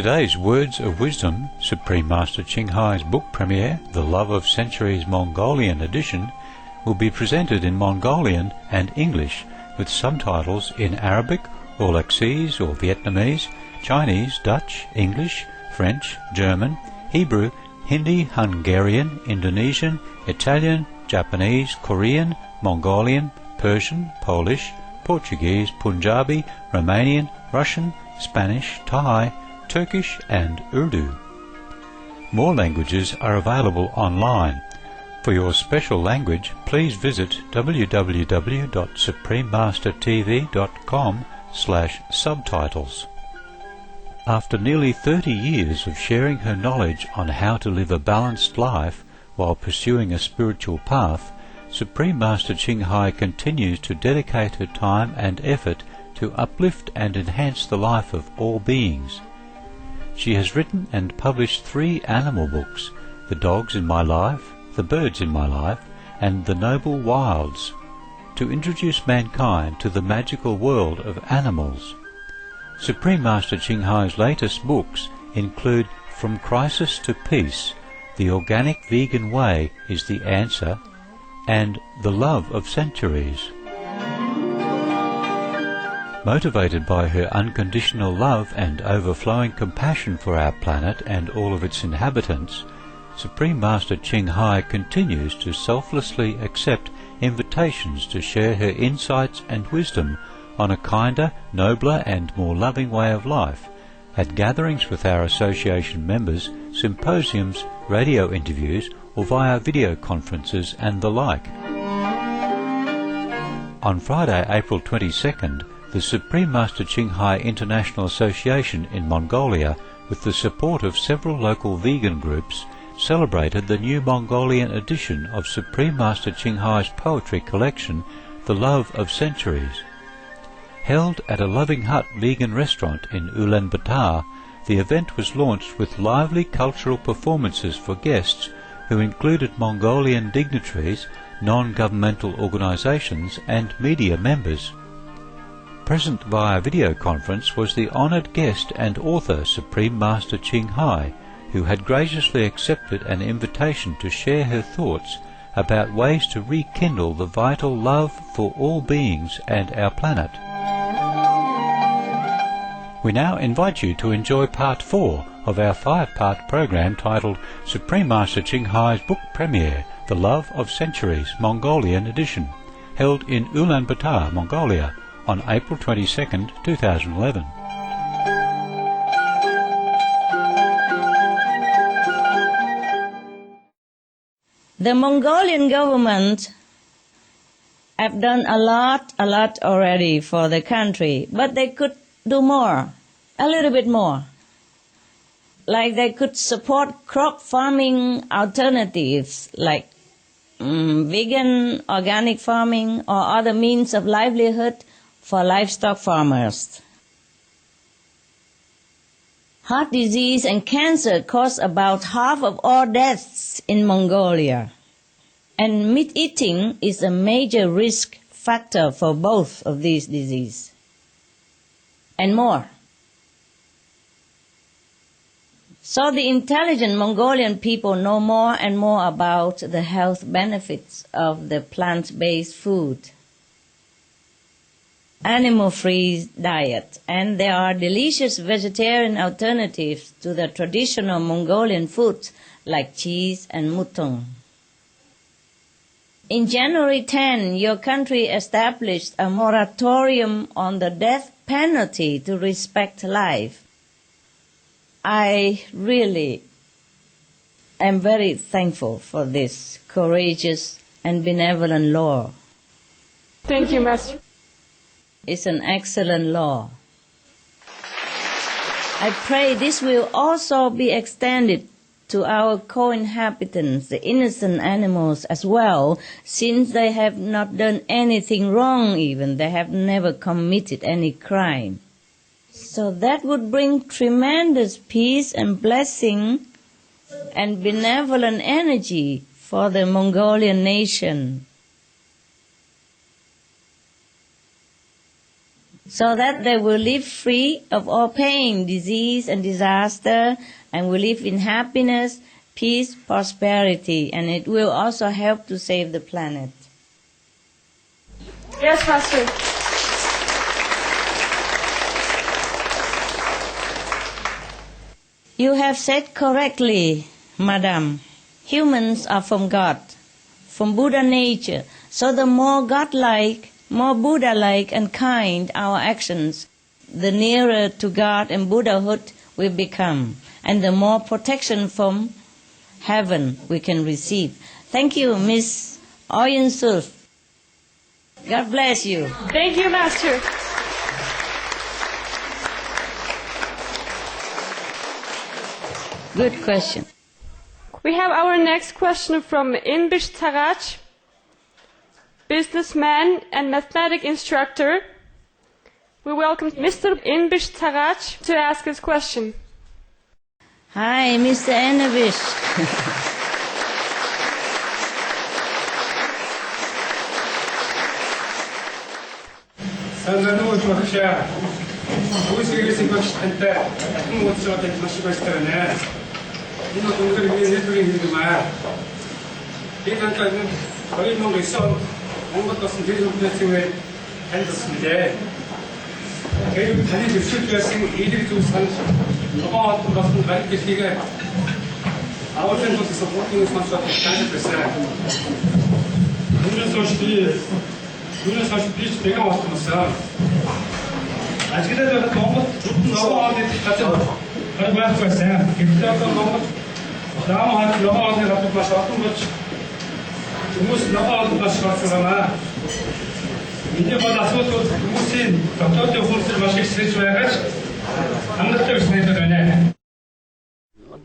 Today's Words of Wisdom, Supreme Master Ching Hai's book premiere, The Love of Centuries Mongolian edition, will be presented in Mongolian and English with subtitles in Arabic, Aulacese or Vietnamese, Chinese, Dutch, English, French, German, Hebrew, Hindi, Hungarian, Indonesian, Italian, Japanese, Korean, Mongolian, Persian, Polish, Portuguese, Punjabi, Romanian, Russian, Spanish, Thai, Turkish and Urdu. More languages are available online. For your special language, please visit www.suprememastertv.com/subtitles. After nearly 30 years of sharing her knowledge on how to live a balanced life while pursuing a spiritual path, Supreme Master Ching Hai continues to dedicate her time and effort to uplift and enhance the life of all beings. She has written and published 3 animal books, The Dogs in My Life, The Birds in My Life, and The Noble Wilds, to introduce mankind to the magical world of animals. Supreme Master Ching Hai's latest books include From Crisis to Peace, The Organic Vegan Way is the Answer, and The Love of Centuries. Motivated by her unconditional love and overflowing compassion for our planet and all of its inhabitants, Supreme Master Ching Hai continues to selflessly accept invitations to share her insights and wisdom on a kinder, nobler and more loving way of life at gatherings with our association members, symposiums, radio interviews or via video conferences and the like. On Friday, April 22nd, the Supreme Master Ching Hai International Association in Mongolia, with the support of several local vegan groups, celebrated the new Mongolian edition of Supreme Master Ching Hai's poetry collection, The Love of Centuries. Held at a Loving Hut vegan restaurant in Ulaanbaatar, the event was launched with lively cultural performances for guests who included Mongolian dignitaries, non-governmental organizations and media members. Present via video conference was the honored guest and author Supreme Master Ching Hai, who had graciously accepted an invitation to share her thoughts about ways to rekindle the vital love for all beings and our planet. We now invite you to enjoy Part 4 of our 5-part program titled Supreme Master Ching Hai's book premiere, The Love of Centuries Mongolian edition, held in Ulaanbaatar, Mongolia, on April 22nd, 2011. The Mongolian government have done a lot already for the country, but they could do more, a little bit more. Like they could support crop farming alternatives like vegan, organic farming or other means of livelihood for livestock farmers. Heart disease and cancer cause about half of all deaths in Mongolia, and meat eating is a major risk factor for both of these diseases, and more. So the intelligent Mongolian people know more and more about the health benefits of the plant-based food, animal-free diet, and there are delicious vegetarian alternatives to the traditional Mongolian foods like cheese and mutton. In January 10, your country established a moratorium on the death penalty to respect life. I really am very thankful for this courageous and benevolent law. Thank you, Master. It's an excellent law. I pray this will also be extended to our co-inhabitants, the innocent animals as well, since they have not done anything wrong even. They have never committed any crime. So that would bring tremendous peace and blessing and benevolent energy for the Mongolian nation. so that they will live free of all pain, disease, and disaster, and will live in happiness, peace, prosperity, and it will also help to save the planet. Yes, Master. You have said correctly, Madam. Humans are from God, from Buddha nature. So the more God-like, more Buddha-like and kind our actions, the nearer to God and Buddhahood we become, and the more protection from heaven we can receive. Thank you, Miss Oyen Sulf. God bless you. Thank you, Master. Good question. We have our next question from Inbish Taraj, businessman and mathematics instructor. We welcome Mr. Inbish Taraj to ask his question. Hi, Mr. Enevish.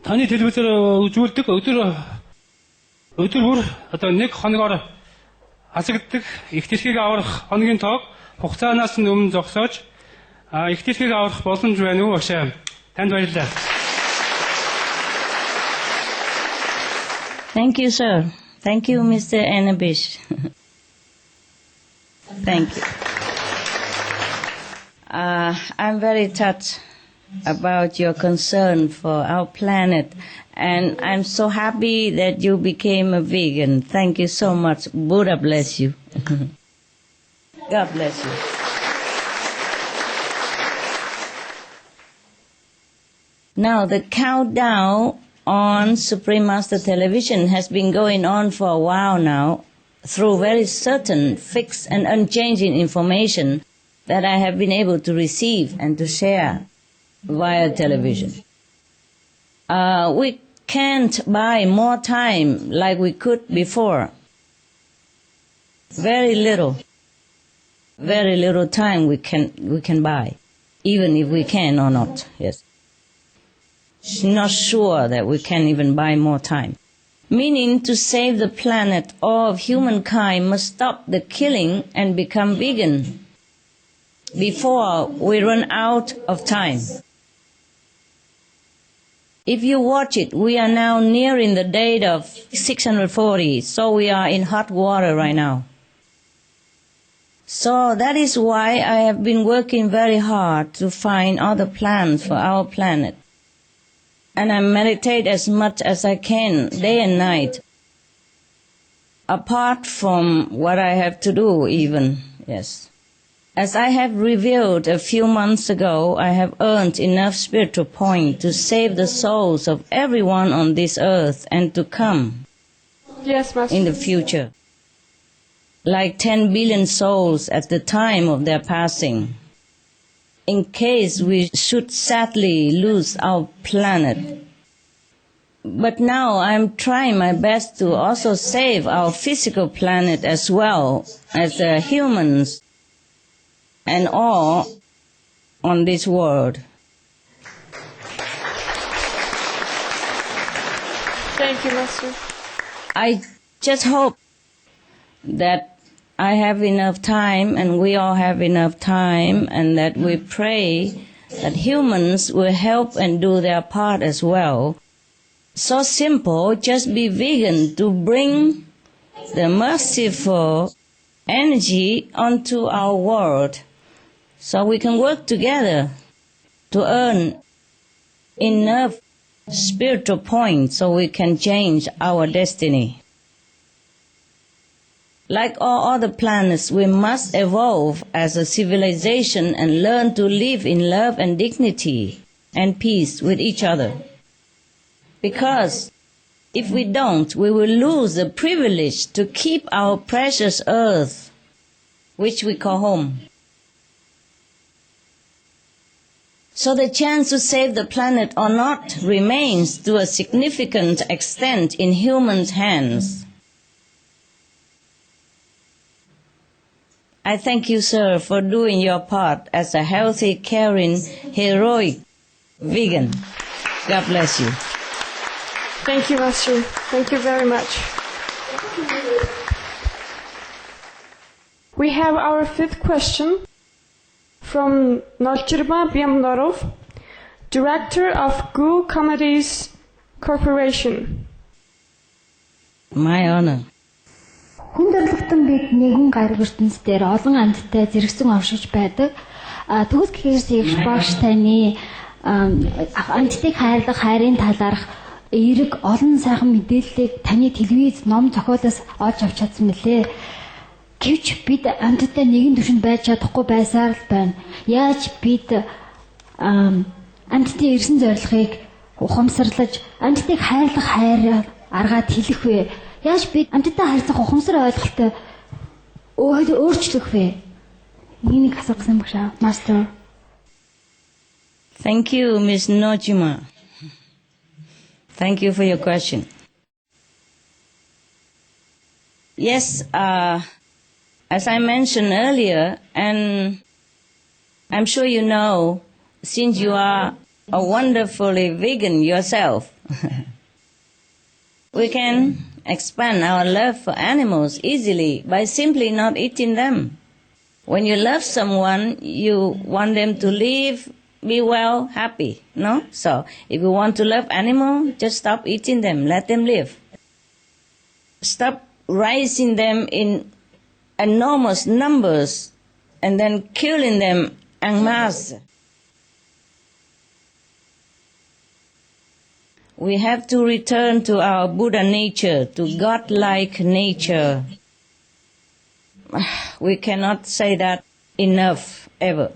Таны телевизээр үзүүлдэг өдөр бүр одоо нэг хоногоор хасагддаг их тэрхийг аврах хоногийн тоог хугацаанаас нь өмнө зогсоож их тэрхийг аврах боломж байна уу багшаа? Танд баярлалаа. Thank you, sir. Thank you, Mr. Enebish. Thank you. I'm very touched about your concern for our planet, and I'm so happy that you became a vegan. Thank you so much. Buddha bless you. God bless you. Now, the countdown on Supreme Master Television has been going on for a while now through very certain, fixed and unchanging information that I have been able to receive and to share via television. We can't buy more time like we could before. Very little time we can buy, even if we can or not. Yes, not sure that we can even buy more time. Meaning, to save the planet, all of humankind must stop the killing and become vegan before we run out of time. If you watch it, we are now nearing the date of 640, so we are in hot water right now. So that is why I have been working very hard to find other plans for our planet. And I meditate as much as I can, day and night, apart from what I have to do even, yes. As I have revealed a few months ago, I have earned enough spiritual points to save the souls of everyone on this earth and to come. Yes, Master. In the future. Like 10 billion souls at the time of their passing. In case we should sadly lose our planet. But now I'm trying my best to also save our physical planet as well as the humans and all on this world. Thank you, Master. I just hope that I have enough time and we all have enough time, and that we pray that humans will help and do their part as well. So simple, just be vegan to bring the merciful energy onto our world So we can work together to earn enough spiritual points so we can change our destiny. Like all other planets, we must evolve as a civilization and learn to live in love and dignity and peace with each other. Because if we don't, we will lose the privilege to keep our precious earth, which we call home. So the chance to save the planet or not remains to a significant extent in humans' hands. I thank you, sir, for doing your part as a healthy, caring, heroic vegan. God bless you. Thank you, Master. Thank you very much. We have our fifth question from Nolchirma Biamdorov, Director of GU Comedies Corporation. My honor. Хүндэрлэгтэн бид нэгэн гариг ертөнц дээр олон амьттай зэрэгсэн оршиж байдаг. Төгс гэхээс ягш багш таны амьтдыг хайрлах, хайрын талаарх эерэг олон сайхан мэдээллийг таны телевиз, ном зохиолоос олж авч чадсан мөлий. Гэвч бид амьтдаа нэгэн түвшинд байж чадахгүй байсаар л байна. Яаж бид амьтдын ирсэн зорилгыг ухамсарлаж, амьтдыг хайрлах хайраар аргаад хэлэх вэ? Яаж бид амьтдаа харьцах ухамсар ойлголттой өөрчлөх вэ? Энийг асуух гэсэн багш аа, Master. Thank you, Ms. Nojima. Thank you for your question. Yes, as I mentioned earlier, and I'm sure you know, since you are a wonderfully vegan yourself, we can expand our love for animals easily by simply not eating them. When you love someone, you want them to live, be well, happy, no? So if you want to love animals, just stop eating them, let them live. Stop raising them in enormous numbers and then killing them en masse. We have to return to our Buddha nature, to God-like nature. We cannot say that enough, ever.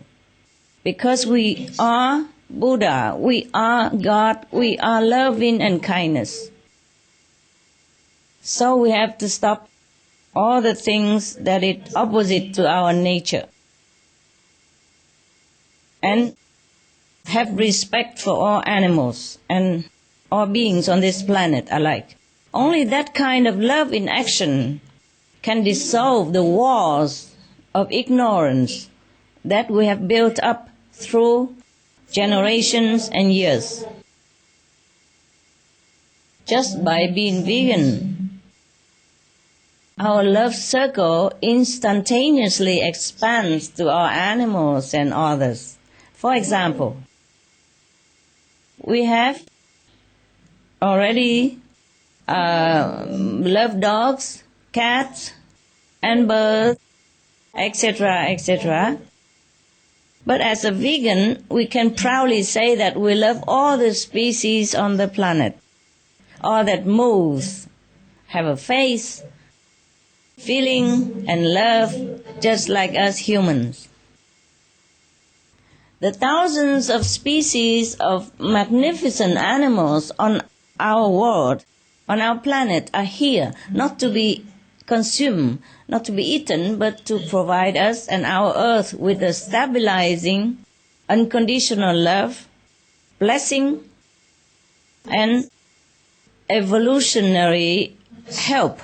Because we are Buddha, we are God, we are loving and kindness. So we have to stop all the things that are opposite to our nature. And have respect for all animals and all beings on this planet alike. Only that kind of love in action can dissolve the walls of ignorance that we have built up through generations and years. Just by being vegan, our love circle instantaneously expands to our animals and others. For example, we have already love dogs, cats, and birds, etc., etc. But as a vegan, we can proudly say that we love all the species on the planet, all that moves, have a face, feeling, and love, just like us humans. The thousands of species of magnificent animals on our world, on our planet, are here, not to be consumed, not to be eaten, but to provide us and our earth with a stabilizing, unconditional love, blessing, and evolutionary help.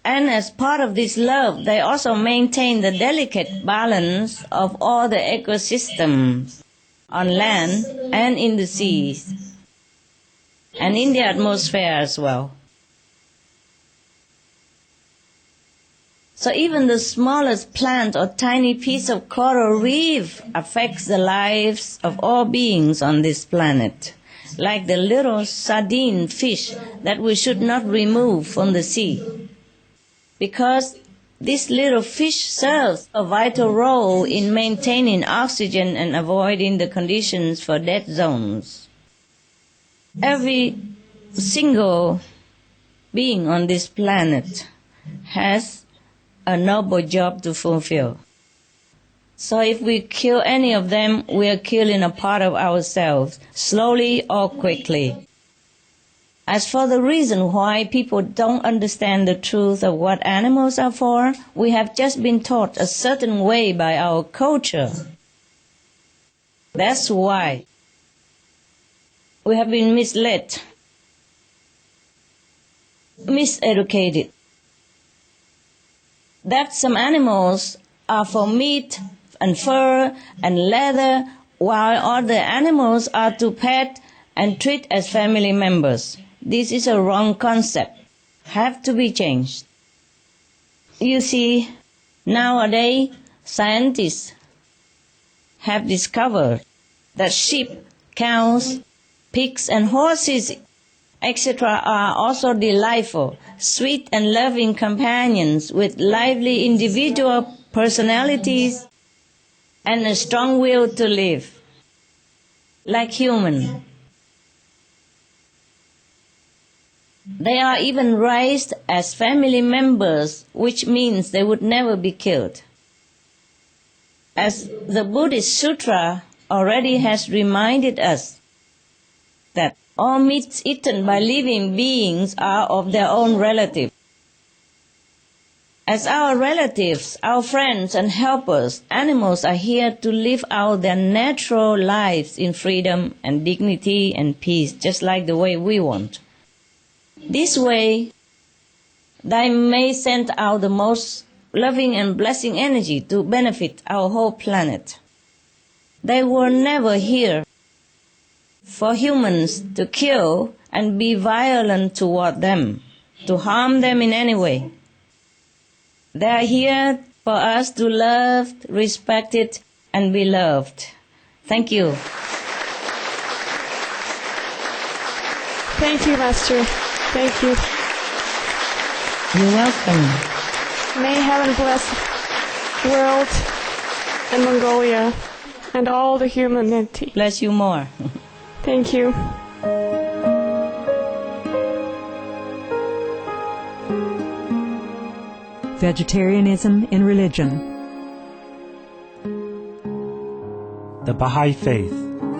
And as part of this love, they also maintain the delicate balance of all the ecosystems on land and in the seas, and in the atmosphere as well. So even the smallest plant or tiny piece of coral reef affects the lives of all beings on this planet, like the little sardine fish that we should not remove from the sea, because This little fish serves a vital role in maintaining oxygen and avoiding the conditions for dead zones. Every single being on this planet has a noble job to fulfill. So if we kill any of them, we are killing a part of ourselves, slowly or quickly. As for the reason why people don't understand the truth of what animals are for, we have just been taught a certain way by our culture. That's why we have been misled, miseducated. That some animals are for meat and fur and leather, while other animals are to pet and treat as family members. This is a wrong concept, have to be changed. You see, nowadays, scientists have discovered that sheep, cows, pigs and horses, etc. are also delightful, sweet and loving companions with lively individual personalities and a strong will to live, like humans. They are even raised as family members, which means they would never be killed. As the Buddhist Sutra already has reminded us that all meats eaten by living beings are of their own relative. As our relatives, our friends and helpers, animals are here to live out their natural lives in freedom and dignity and peace, just like the way we want. This way, they may send out the most loving and blessing energy to benefit our whole planet. They were never here for humans to kill and be violent toward them, to harm them in any way. They are here for us to love, respect it, and be loved. Thank you. Thank you, Master. Thank you. You're welcome. May heaven bless the world and Mongolia and all the humanity. Bless you more. Thank you. Vegetarianism in religion. The Baha'i Faith.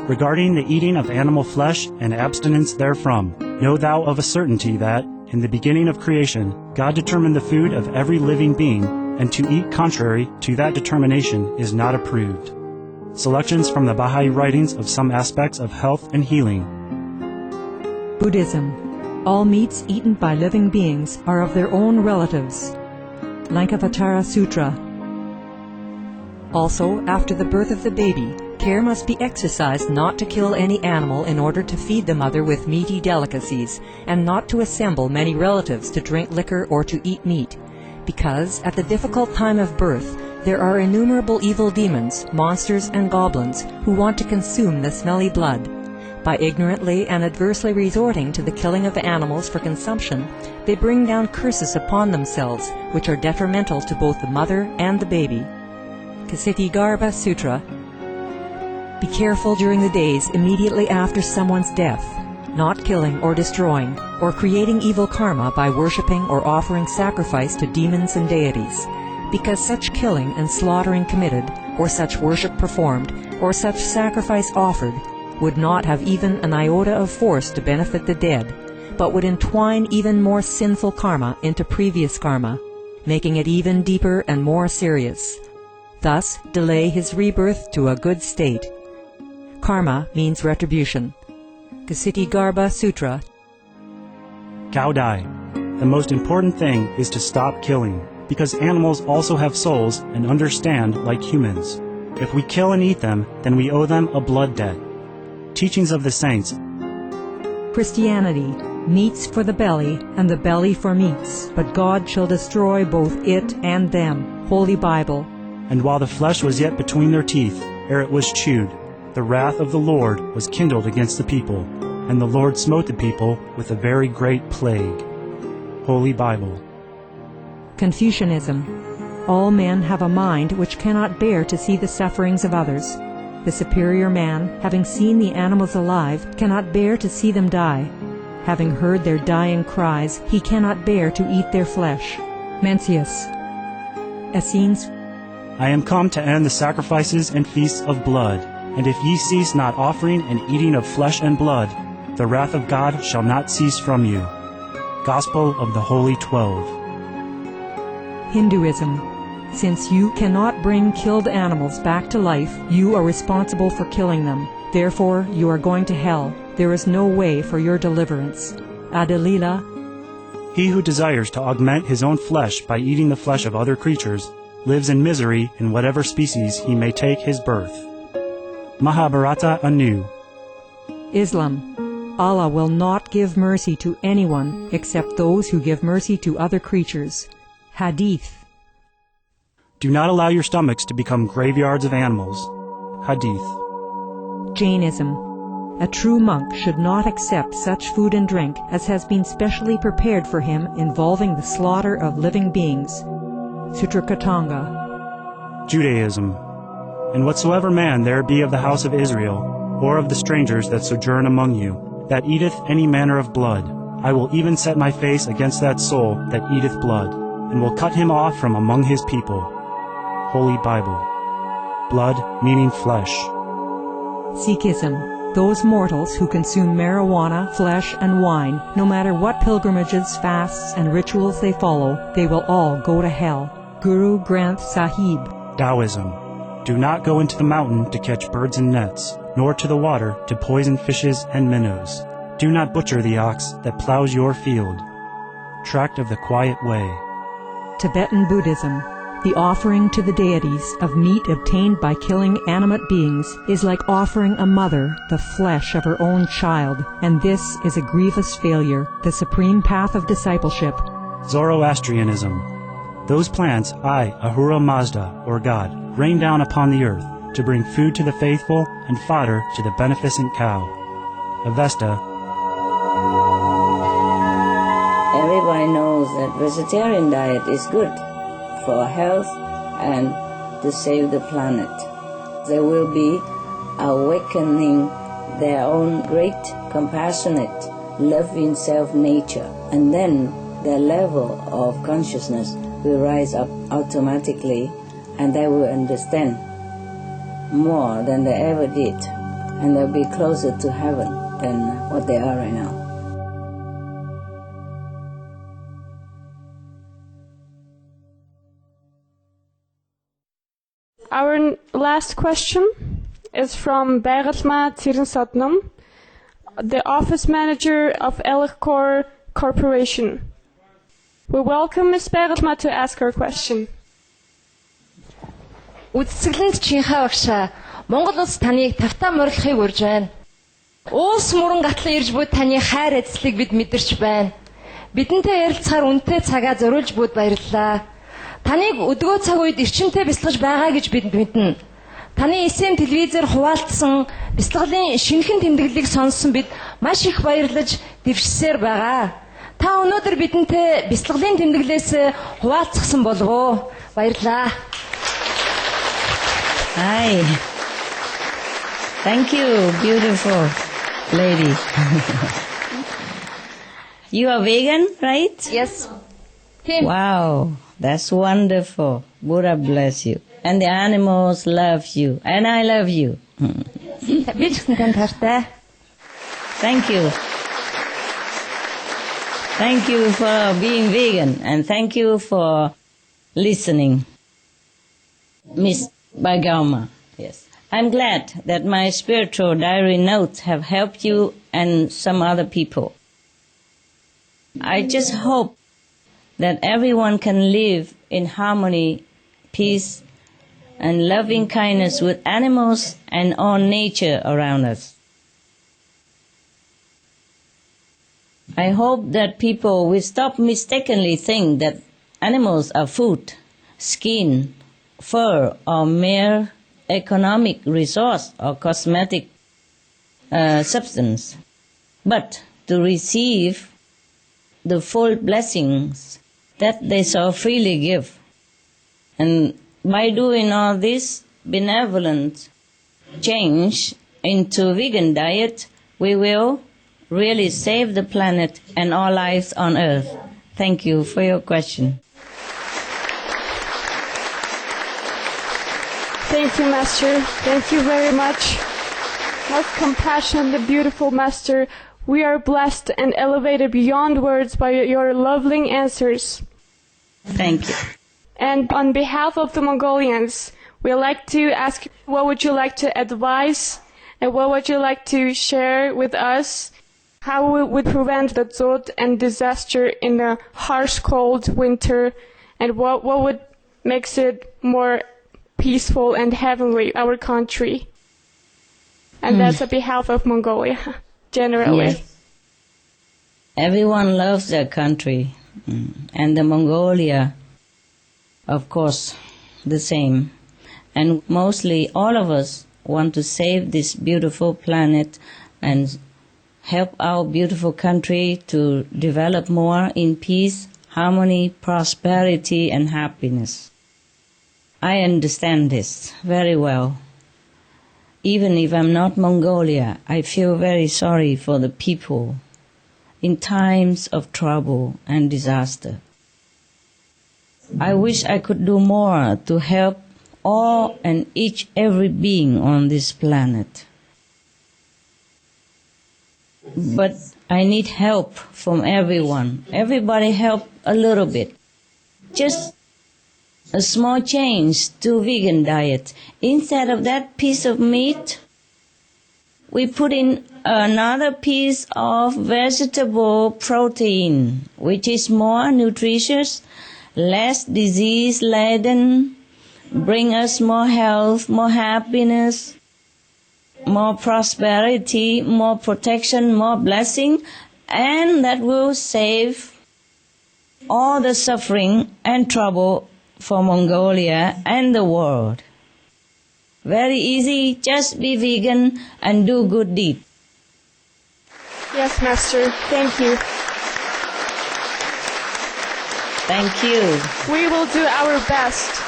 Regarding the eating of animal flesh and abstinence therefrom, know thou of a certainty that, in the beginning of creation, God determined the food of every living being, and to eat contrary to that determination is not approved. Selections from the Baha'i writings of some aspects of health and healing. Buddhism. All meats eaten by living beings are of their own relatives. Lankavatara Sutra. Also, after the birth of the baby, care must be exercised not to kill any animal in order to feed the mother with meaty delicacies, and not to assemble many relatives to drink liquor or to eat meat, because at the difficult time of birth there are innumerable evil demons, monsters and goblins who want to consume the smelly blood. By ignorantly and adversely resorting to the killing of animals for consumption, they bring down curses upon themselves, which are detrimental to both the mother and the baby. Ksitigarbha Sutra. Be careful during the days immediately after someone's death, not killing or destroying, or creating evil karma by worshipping or offering sacrifice to demons and deities, because such killing and slaughtering committed, or such worship performed, or such sacrifice offered, would not have even an iota of force to benefit the dead, but would entwine even more sinful karma into previous karma, making it even deeper and more serious. Thus delay his rebirth to a good state. Karma means retribution. Ksitigarbha Sutra. Cow Dai. The most important thing is to stop killing, because animals also have souls and understand like humans. If we kill and eat them, then we owe them a blood debt. Teachings of the Saints. Christianity. Meats for the belly, and the belly for meats, but God shall destroy both it and them. Holy Bible. And while the flesh was yet between their teeth, ere it was chewed, the wrath of the Lord was kindled against the people, and the Lord smote the people with a very great plague. Holy Bible. Confucianism. All men have a mind which cannot bear to see the sufferings of others. The superior man, having seen the animals alive, cannot bear to see them die. Having heard their dying cries, he cannot bear to eat their flesh. Mencius. Essenes. I am come to end the sacrifices and feasts of blood, and if ye cease not offering and eating of flesh and blood, the wrath of God shall not cease from you. Gospel of the Holy 12. Hinduism. Since you cannot bring killed animals back to life, you are responsible for killing them. Therefore, you are going to hell. There is no way for your deliverance. Adelila. He who desires to augment his own flesh by eating the flesh of other creatures lives in misery in whatever species he may take his birth. Mahabharata anew. Islam. Allah will not give mercy to anyone except those who give mercy to other creatures. Hadith. Do not allow your stomachs to become graveyards of animals. Hadith. Jainism. A true monk should not accept such food and drink as has been specially prepared for him involving the slaughter of living beings. Sutrakatanga. Judaism. And whatsoever man there be of the house of Israel, or of the strangers that sojourn among you, that eateth any manner of blood, I will even set my face against that soul that eateth blood, and will cut him off from among his people. Holy Bible. Blood meaning flesh. Sikhism. Those mortals who consume marijuana, flesh, and wine, no matter what pilgrimages, fasts, and rituals they follow, they will all go to hell. Guru Granth Sahib. Taoism. Do not go into the mountain to catch birds and nets, nor to the water to poison fishes and minnows. Do not butcher the ox that plows your field. Tract of the Quiet Way. Tibetan Buddhism. The offering to the deities of meat obtained by killing animate beings is like offering a mother the flesh of her own child, and this is a grievous failure, the supreme path of discipleship. Zoroastrianism. Those plants I, Ahura Mazda, or God, rain down upon the earth to bring food to the faithful and fodder to the beneficent cow. Avesta. Everybody knows that vegetarian diet is good for health and to save the planet. They will be awakening their own great compassionate loving self-nature, and then their level of consciousness will rise up automatically, and they will understand more than they ever did, and they'll be closer to heaven than what they are right now. Our last question is from Bergelma Tirensatnum, the office manager of Elecor Corporation. We welcome Ms. Bergelma to ask her question. Үдсгэлэнт чинхаа багшаа, Монгол улс таныг тавтаа морилохыг урьж байна. Уус мөрөн гатлан ирж буй таны хайр эзлийг бид мэдэрч байна. Бидэнтэй ярилцахаар үнэтэй цагаа зориулж буйд баярлалаа. Таныг өдгөө цаг үед эрчимтэй бясалгаж байгаа гэж бид мэднэ. Таны эсэм телевизээр хуваалцсан бясалгалын шинэхэн тэмдэглэлийг сонссон бид маш их баярлаж дэвшсээр байгаа. Та өнөөдөр бидэнтэй бясалгалын тэмдэглэлээс хуваалцсан болов уу? Баярлалаа. Hi. Thank you, beautiful lady. You are vegan, right? Yes. Wow, that's wonderful. Buddha bless you. And the animals love you. And I love you. Би ч гэсэн танд хайртай. Thank you. Thank you for being vegan. And thank you for listening. Miss Bagalma. Yes. I'm glad that my spiritual diary notes have helped you and some other people. I just hope that everyone can live in harmony, peace, and loving kindness with animals and all nature around us. I hope that people will stop mistakenly think that animals are food, skin, fur, or mere economic resource or cosmetic substance, but to receive the full blessings that they so freely give. And by doing all this benevolent change into vegan diet, we will really save the planet and all lives on Earth. Thank you for your question. Thank you, Master. Thank you very much. Most compassionate and beautiful Master, we are blessed and elevated beyond words by your lovely answers. Thank you. And on behalf of the Mongolians, we'd like to ask, what would you like to advise and what would you like to share with us? How we would prevent the drought and disaster in the harsh, cold winter, and what would makes it more peaceful and heavenly, our country? And that's on behalf of Mongolia, generally. Yes. Everyone loves their country, and the Mongolia, of course, the same. And mostly all of us want to save this beautiful planet and help our beautiful country to develop more in peace, harmony, prosperity, and happiness. I understand this very well. Even if I'm not Mongolia, I feel very sorry for the people in times of trouble and disaster. I wish I could do more to help all and every being on this planet. But I need help from everyone. Everybody help a little bit. Just a small change to vegan diet. Instead of that piece of meat, we put in another piece of vegetable protein, which is more nutritious, less disease-laden, bring us more health, more happiness, more prosperity, more protection, more blessing, and that will save all the suffering and trouble for Mongolia and the world. Very easy, just be vegan and do good deed. Yes, Master. Thank you. Thank you. We will do our best.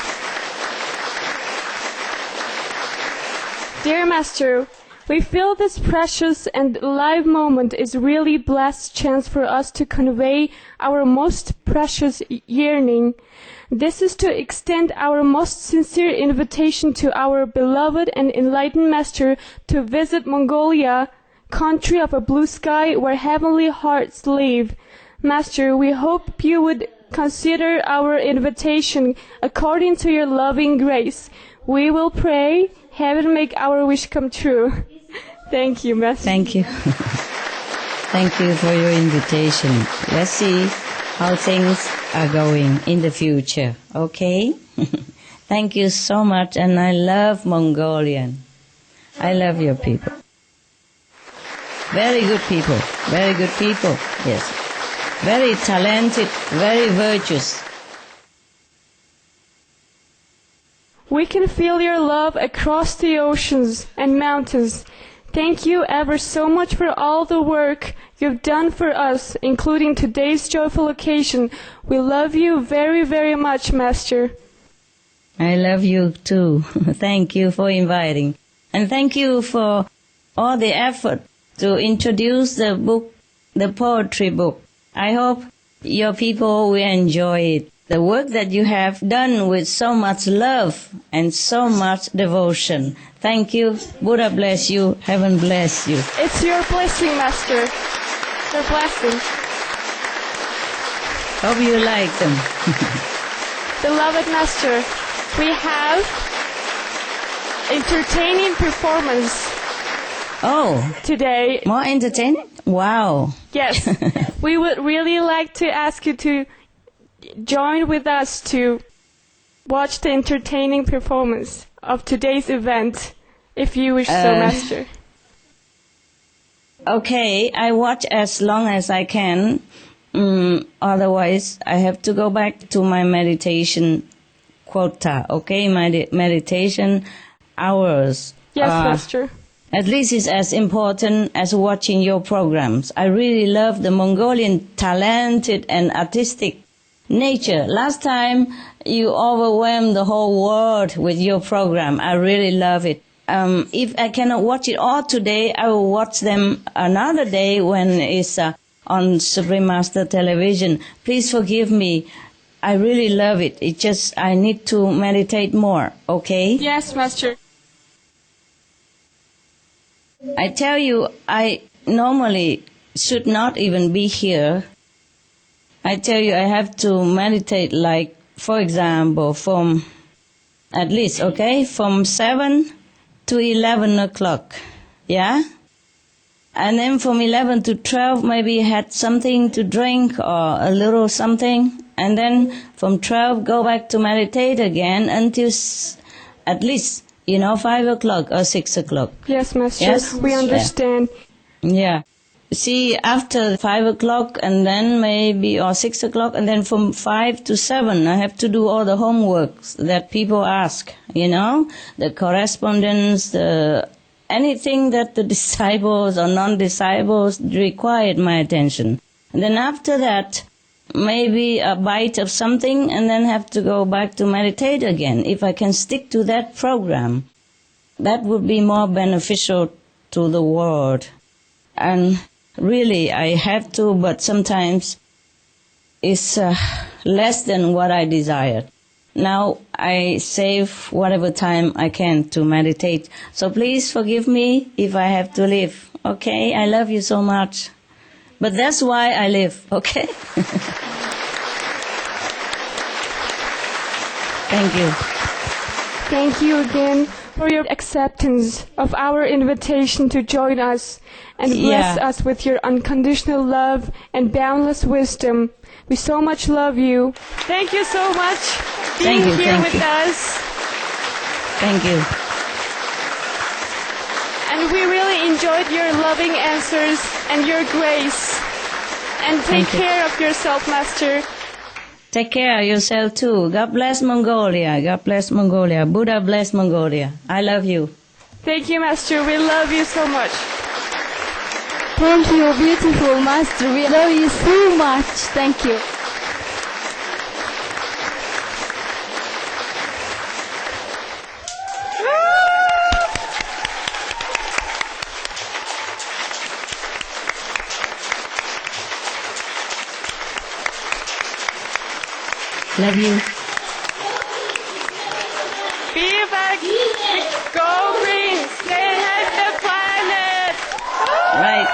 Dear Master, we feel this precious and live moment is really blessed chance for us to convey our most precious yearning. This is to extend our most sincere invitation to our beloved and enlightened Master to visit Mongolia, country of a blue sky where heavenly hearts live. Master, we hope you would consider our invitation according to your loving grace. We will pray, heaven make our wish come true. Thank you, Master. Thank you. Thank you for your invitation. Let's see how things are going in the future, okay? Thank you so much, and I love Mongolian. I love your people. Very good people, yes. Very talented, very virtuous. We can feel your love across the oceans and mountains. Thank you ever so much for all the work you've done for us, including today's joyful occasion. We love you very, very much, Master. I love you too. Thank you for inviting. And thank you for all the effort to introduce the book, the poetry book. I hope your people will enjoy it. The work that you have done with so much love and so much devotion. Thank you. Buddha bless you. Heaven bless you. It's your blessing, Master. Your blessing. Hope you like them. Beloved Master, we have entertaining performance. Oh, today. More entertaining? Wow. Yes. We would really like to ask you to join with us to watch the entertaining performance of today's event, if you wish so, Master. Okay, I watch as long as I can. Otherwise, I have to go back to my meditation quota, okay? My meditation hours. Yes, Master. At least it's as important as watching your programs. I really love the Mongolian talented and artistic nature. Last time you overwhelmed the whole world with your program. I really love it. If I cannot watch it all today, I will watch them another day when it's on Supreme Master Television. Please forgive me. I really love it. It just, I need to meditate more, okay? Yes, Master. I tell you, I normally should not even be here. I tell you, I have to meditate like, for example, from at least, okay, from 7 to 11 o'clock, yeah? And then from 11 to 12, maybe had something to drink or a little something. And then from 12, go back to meditate again until at least, 5 o'clock or 6 o'clock. Yes, Master. Yes? We understand. Yeah. See, after 5 o'clock and then maybe, or 6 o'clock, and then from 5 to 7, I have to do all the homeworks that people ask, the correspondence, anything that the disciples or non-disciples required my attention. And then after that, maybe a bite of something, and then have to go back to meditate again. If I can stick to that program, that would be more beneficial to the world. And really, I have to, but sometimes it's less than what I desired. Now I save whatever time I can to meditate. So please forgive me if I have to leave. Okay? I love you so much. But that's why I live. Okay? Thank you. Thank you again for your acceptance of our invitation to join us and bless us with your unconditional love and boundless wisdom. We so much love you. Thank you so much for being here with us. Thank you. And we really enjoyed your loving answers and your grace. And take care of yourself, Master. Take care of yourself too. God bless Mongolia. God bless Mongolia. Buddha bless Mongolia. I love you. Thank you, Master. We love you so much. Thank you, beautiful Master. We love you so much. Thank you. Love you. Be back. Go green. Save the planet. Right.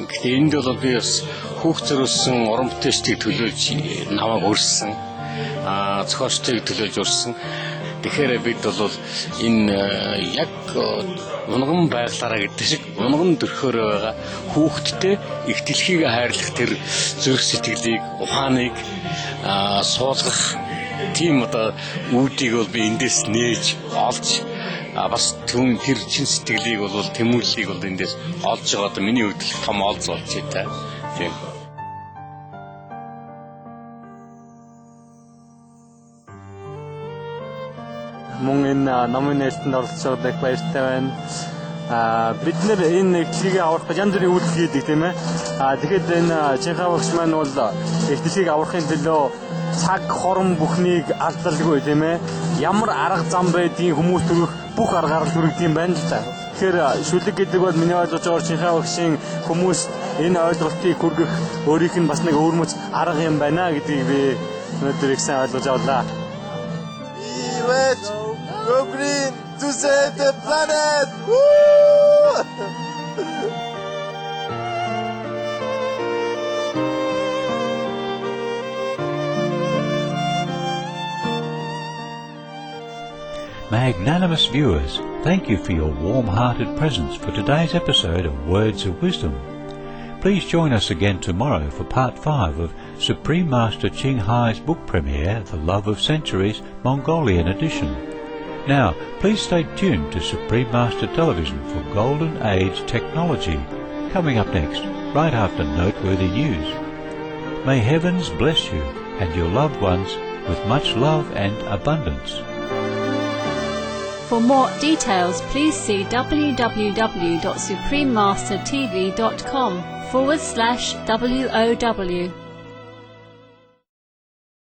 Гэхдээ энд бол би бас хүүхд зориулсан уран бүтээлчдийг төлөөлж намайг өрссөн. Зохиолчдыг төлөөлж өрссөн. Тэгэхээр бид бол энэ яг унган байглаараа гэдэг шиг унган дөрхөөр байгаа хүүхдтэй их дэлхийг хайрлах тэр зүрх сэтгэлийг, ухааныг суулгах тийм үүдийг бол би эндээс нээж олж бас түн тэр чин сэтгэлийг бол тэмүүллийг бол эндээс олж байгаа миний хувьд том олз болж байна. Тийм. Мөн энэ номын нээлтэнд оролцоод баяртай байна. Бид нэр энэ дэлхийг аврах янз бүрийн үйлдэл хийдэг тийм ээ. Тэгэхээр энэ Чинхай багш маань бол их дэлхийг аврахын төлөө цаг хорон бүхнийг алдалгүй тийм ээ. Ямар арга зам байдгийг хүмүүс төрөх бүх аргаар л хүргэдэм байна л та. Тэгэхээр шүлэг гэдэг бол миний ойлгож байгаа Чинхай багшийн хүмүүс энэ ойлголтыг хүргэх өөрийнх нь бас нэг өвөрмөц арга юм байна гэдгийг би өнөөдөр их сайн ойлгож авлаа. Go green to save the planet! Woo! Magnanimous viewers, thank you for your warm-hearted presence for today's episode of Words of Wisdom. Please join us again tomorrow for part 5 of Supreme Master Ching Hai's book premiere, The Love of Centuries, Mongolian edition. Now, please stay tuned to Supreme Master Television for Golden Age technology. Coming up next, right after noteworthy news. May heavens bless you and your loved ones with much love and abundance. For more details, please see www.suprememastertv.com/WOW.